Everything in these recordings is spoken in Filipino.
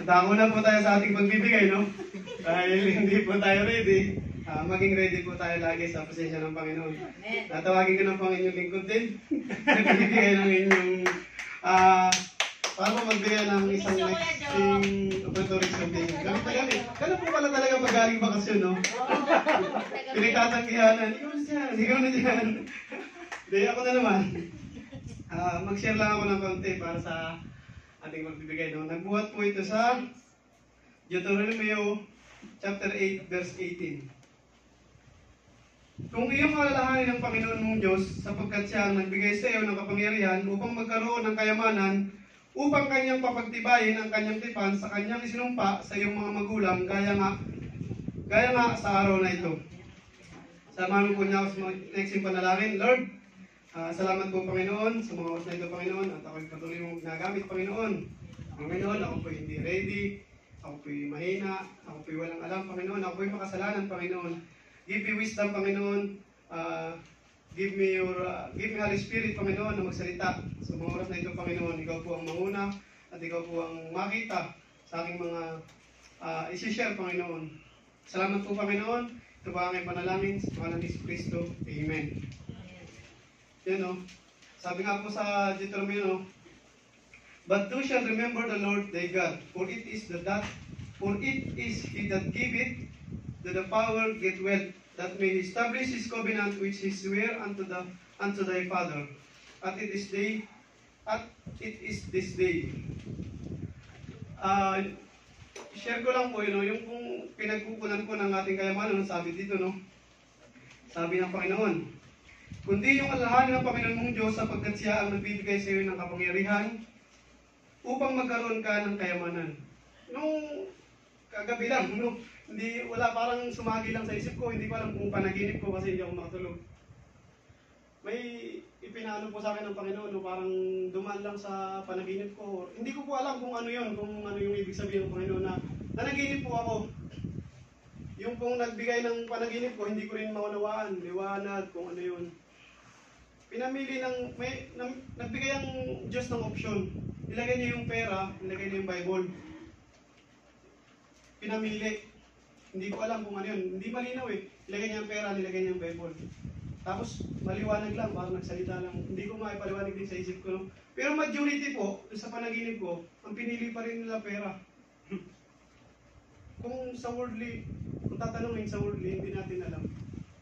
Dako na po tayo sa ating pagbibigay, no? Dahil hindi po tayo ready. Maging ready po tayo lagi sa presensya ng Panginoon. Natawagin ko na po ang inyong lingkod din. Nagbibigay ng inyong para magbigay ng isang nexting operatory something. Gamit na gamit. Kano po pala talaga magaling bakasyon, no? Pinagtatanggihanan. Ikaw na dyan. Hindi, ako na naman. Mag-share lang ako ng konti para sa ating magbibigay, no? Nagbuhat po ito sa Deuteronomio chapter 8, verse 18. Kung iyong alalahanin ng Panginoon mong Diyos, sapagkat siya ang nagbigay sa iyo ng kapangyarihan upang magkaroon ng kayamanan, upang kanyang papagtibayin ang kanyang tipan sa kanyang isinumpa sa iyong mga magulang, gaya nga sa araw na ito. Samahan po niya ako sa next panalangin. Lord, salamat po Panginoon sa mga oras na ito, Panginoon, at ako'y patuloy mong ginagamit, Panginoon. Panginoon, ako po'y hindi ready, ako po'y mahina, ako po'y walang alam, Panginoon, ako po'y makasalanan, Panginoon. Give me wisdom, Panginoon. Give me Holy Spirit, Panginoon, na magsalita sa mga oras na ito, Panginoon. Ikaw po ang manguna at ikaw po ang makita sa aking mga isi-share, Panginoon. Salamat po, Panginoon. Ito ba ang panalangin sa pangalan ni Kristo. Amen. Yan, no? Sabi nga po sa Deuteronomy, no? But thou shalt remember the Lord thy God, for it is he that giveth the power get wealth, that may establish his covenant which he sware unto thy father. At it is this day. Share ko lang po yun, no? Yung kung pinagkukunan ko ng ating kayamanan, sabi dito, no? Sabi ng Panginoon, kundi yung alalahanin ng Panginoon mong Diyos, sapagkat siya ang nagbibigay sa iyo ng kapangyarihan upang magkaroon ka ng kayamanan. Nung kagabi lang, no? Hindi, wala, parang sumagi lang sa isip ko, hindi ko alam kung panaginip ko kasi hindi ako makatulog. May ipinano po sa akin ng Panginoon, no? Parang dumaan lang sa panaginip ko. Hindi ko po alam kung ano yun, kung ano yung ibig sabihin ng Panginoon na nanaginip po ako. Yung pong nagbigay ng panaginip ko, hindi ko rin maunawaan, liwanag, kung ano yun. Pinamili nagbigay ang Diyos ng opsyon. Nilagay niya yung pera, nilagay niya yung Bible. Pinamili. Hindi ko alam kung ano yun. Hindi malinaw eh. Nilagay niya yung pera, nilagay niya yung Bible. Tapos, maliwanag lang, parang nagsalita lang. Hindi ko maipaliwanag din sa isip ko. No? Pero majority po, sa panaginip ko, ang pinili pa rin nila pera. Kung sa worldly, kung tatanungin sa worldly, hindi natin alam.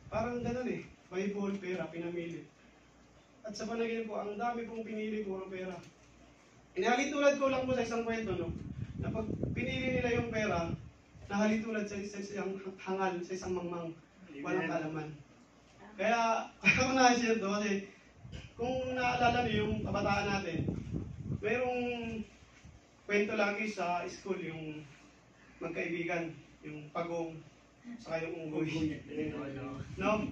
Parang ganun eh. Bible, pera, pinamili. At sa panaginip ko, ang dami pong pinili po ng pera. Inahalitulad ko lang po sa isang kwento, no? Na pag pinili nila yung pera, nahalitulad sa isang hangal, sa isang mangmang, walang kalaman. Kaya, ako na-share to kasi, kung naalala niyo yung kabataan natin, mayroong kwento lagi sa school, yung magkaibigan, yung pagong, saka yung unggoy. No?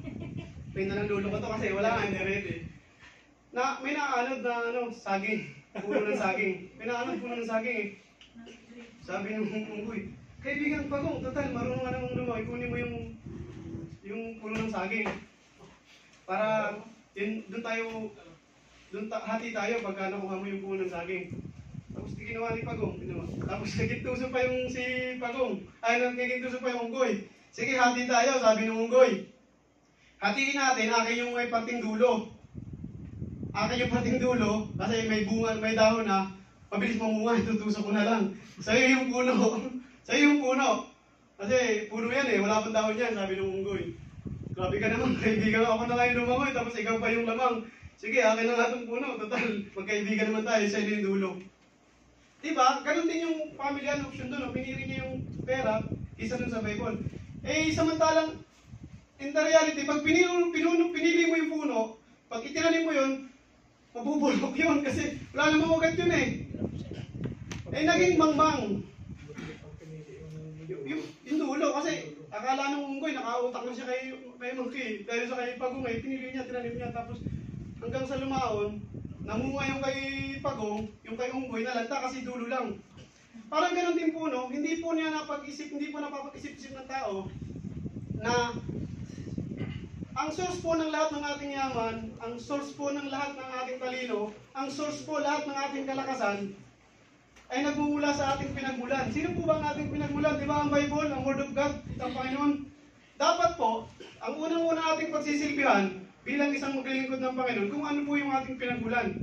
Pinanalulo ko to kasi wala nga, hindi ready. May naanod na saging, puno ng saging. May naanod puno ng saging eh. Sabi ng unggoy, kaibigan pagong, total, marunong ka namang lumaw, ikunin mo yung puno ng saging. Para, hati tayo pagka nakuha mo yung puno ng saging. Tapos ginawa ni Pagong, tapos naging pa yung si Pagong, naging pa yung unggoy. Sige, hati tayo, sabi ng unggoy. Hatiin natin, akin yung may pating dulo. Akin yung pating dulo, kasi may bunga, may dahon na, mabilis mamunga, tutusok ko na lang. Sa'yo yung puno. Sa'yo yung puno. Kasi puno yan eh, wala pang dahon yan, sabi ng unggoy. Grabe ka naman, kaibigan ako na kayo lumangoy, tapos ikaw pa yung lamang. Sige, akin na nga itong puno, total, magkaibigan naman tayo, sa'yo yung dulo. Diba? Ganun din yung family option doon, pinili niya yung pera, isa dun sa Bible. Eh, samantalang, in the reality, pag pinili mo yung puno, pag itinanim mo yun, mabubulok yun kasi wala namang ugat yun eh. Eh, naging mangmang. Yung dulo, kasi akala ng unggoy, nakautak na siya kay monkey. Dahil sa kay Pagong, pinili niya, tinanim niya, tapos hanggang sa lumaon, namunga yung kay Pagong, yung kay unggoy, nalanta kasi dulo lang. Parang ganun din po, no? Hindi po napapag-isip-isip ng tao na ang source po ng lahat ng ating yaman, ang source po ng lahat ng ating talino, ang source po lahat ng ating kalakasan, ay nagmumula sa ating pinagmulan. Sino po ba ang ating pinagmulan? Di ba ang Bible, ang Word of God, ang Panginoon? Dapat po, ang unang-una ating pagsisilbihan bilang isang maglilingkod ng Panginoon, kung ano po yung ating pinagmulan.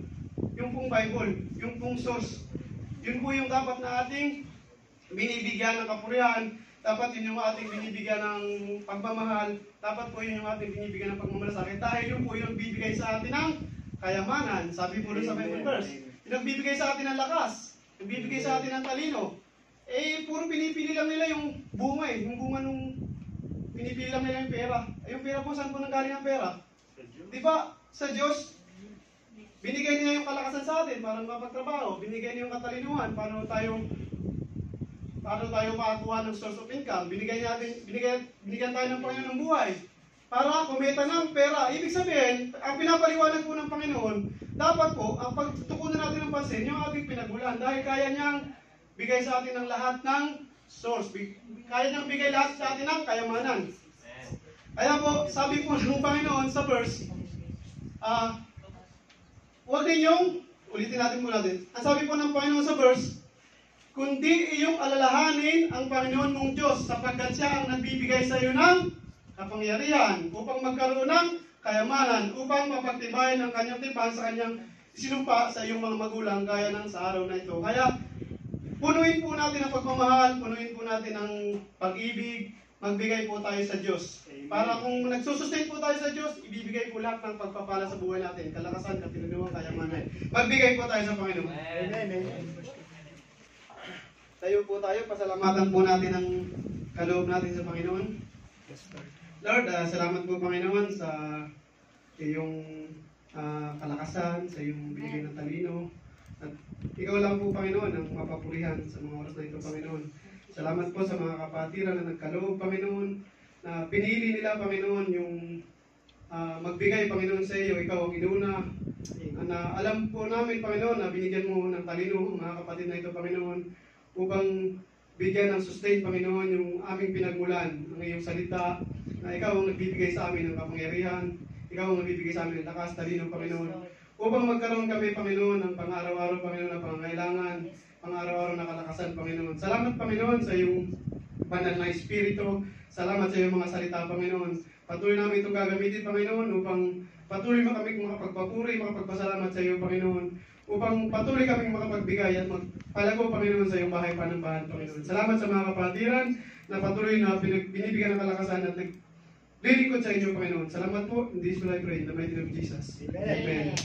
Yung pong Bible, yung pong source. Yun po yung dapat na ating binibigyan ng kapurihan. Dapat yun yung ating binibigyan ng pagmamahal. Dapat po yun yung ating binibigyan ng pagmamalasakit. Dahil yun po yung bibigay sa atin ng kayamanan. Sabi po rin sa Bible verse. Yung nagbibigay sa atin ng lakas. Nagbibigay sa atin ng talino. Eh, puro pinipili lang nila yung bunga eh. Yung bunga nung pinipili lang nila yung pera. Eh, yung pera po, saan po nanggaling ang pera? Di ba, sa Diyos, binigay niya yung kalakasan sa atin para mapagtrabaho. Binigay niya yung katalinuhan paano tayo makakuha ng source of income. Binigyan tayo ng Panginoon ng buhay para kumita ng pera. Ibig sabihin, ang pinapaliwanag po ng Panginoon, dapat po, ang pagtukunan natin ng pansin, yung ating pinagmulan. Dahil kaya niyang bigay sa atin ng lahat ng source. Kaya niyang bigay lahat sa atin ng kayamanan. Kaya po, sabi po ng Panginoon sa verse, huwag ninyong, ulitin natin po natin. Ang sabi po ng Panginoon sa verse, kundi iyong alalahanin ang Panginoon mong Diyos sapagkat siya ang nagbibigay sa iyo ng kapangyarihan upang magkaroon ng kayamanan, upang mapagtibayan ang kanyang tipan sa kanyang sinumpa sa iyong mga magulang gaya ng sa araw na ito. Kaya, punuin po natin ang pagmamahal, punuin po natin ang pag-ibig, magbigay po tayo sa Diyos. Para kung nagsusustain po tayo sa Diyos, ibibigay po lahat ng pagpapala sa buhay natin, kalakasan, katinunuan, kayamanan. Magbigay po tayo sa Panginoon. Amen. Tayo po tayo, pasalamatan po natin ang kaloob natin sa Panginoon. Lord, salamat po Panginoon sa iyong kalakasan, sa iyong binigay ng talino. At ikaw lang po Panginoon ang mapapurihan sa mga oras na ito Panginoon. Salamat po sa mga kapatiran na nagkaloob Panginoon, na pinili nila Panginoon yung magbigay Panginoon sa iyo, ikaw ang inuna. Na alam po namin Panginoon na binigyan mo ng talino ang mga kapatid na ito Panginoon, upang bigyan ng sustain, Panginoon, yung aming pinagmulan, ang iyong salita, na ikaw ang nagbibigay sa amin ng kapangyarihan, ikaw ang nagbibigay sa amin ng lakas, talino, Panginoon, upang magkaroon kami, Panginoon, ng pang-araw-araw, Panginoon, na pangangailangan, pang-araw-araw na kalakasan, Panginoon. Salamat, Panginoon, sa iyong banal na Espiritu. Salamat sa iyong mga salita, Panginoon. Patuloy namin itong gagamitin, Panginoon, upang patuloy kami makapagpapuri, makapagpasalamat sa iyo, Panginoon, upang patuloy kaming makapagbigay at magpalago, Panginoon, sa iyong bahay panambahan, Panginoon. Salamat sa mga kapatiran na patuloy na binibigyan ng kalakasan at naglilingkod sa inyo, Panginoon. Salamat po. In this will I pray in the mighty name of Jesus. Amen.